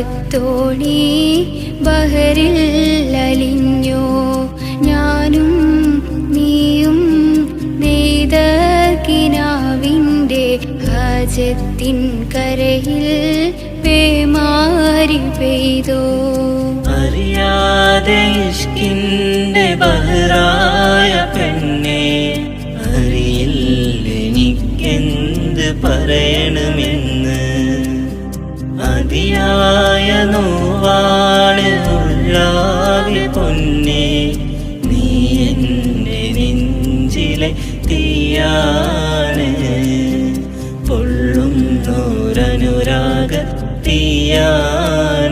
കാലത്തോണി ബഹറിൽ അലിഞ്ഞോ ഞാനും നീയും നെയ്ത കിനാവിൻ്റെ ഹാജത്തിൻ കരയിൽ പേമാരി പെയ്തോ അറിയാതെ ഇഷ്കിൻ്റെ ബഹറായ പെണ്ണെ അറിയില്ലെനിക്കെന്ത് പറയണമെന്ന് അതിയായ നോവാണ് ഉള്ളാകെ പൊന്നെ നീ എൻ്റെ നെഞ്ചിലെ തീയാണ് പൊള്ളുന്നോരനുരാഗ തീയാണ്